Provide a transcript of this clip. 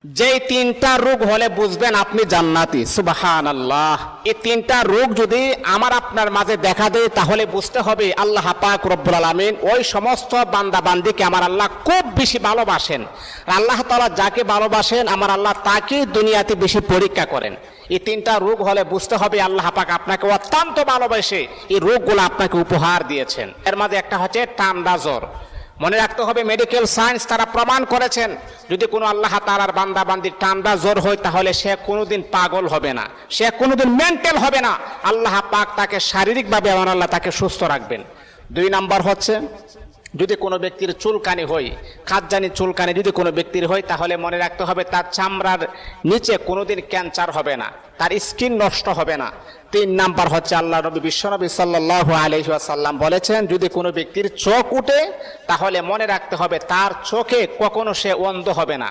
যেই তিনটা রোগ হলে বুঝবেন আপনি জান্নাতি। সুবহানাল্লাহ। এই তিনটা রোগ যদি আমার আপনার মাঝে দেখা দেয় তাহলে বুঝতে হবে আল্লাহ পাক রব্বুল আলামিন ওই সমস্ত বান্দা বান্দিকে আমার আল্লাহ খুব বেশি ভালোবাসেন। আল্লাহ তাআলা যাকে ভালোবাসেন আমার আল্লাহ তাকে দুনিয়াতে বেশি পরীক্ষা করেন। এই তিনটা রোগ হলে বুঝতে হবে আল্লাহ পাক আপনাকে অত্যন্ত ভালোবাসে, এই রোগগুলো আপনাকে উপহার দিয়েছেন। এর মাঝে একটা হচ্ছে ঠান্ডা জ্বর। মনে রাখতে হবে মেডিকেল সায়েন্স তারা প্রমাণ করেছেন যদি কোনো আল্লাহ তাআলার বান্দা বান্দির ঠান্ডা জ্বর হয় তাহলে সে কোনোদিন পাগল হবে না, সে কোনোদিন মেন্টাল হবে না। আল্লাহ পাক তাকে শারীরিকভাবে আমার আল্লাহ তাকে সুস্থ রাখবেন। 2 নাম্বার হচ্ছে যদি কোনো ব্যক্তির চুলকানি হয়, খাদ্যানি চুলকানি যদি কোনো ব্যক্তির হয় তাহলে মনে রাখতে হবে তার চামড়ার নিচে কোনোদিন ক্যান্সার হবে না, তার স্কিন নষ্ট হবে না। 3 নাম্বার হচ্ছে আল্লাহ নবী বিশ্বনবী সাল্লাল্লাহু আলাইহি ওয়াসাল্লাম বলেছেন যদি কোনো ব্যক্তির চোখ উঠে তাহলে মনে রাখতে হবে তার চোখে কখনো সে অন্ধ হবে না।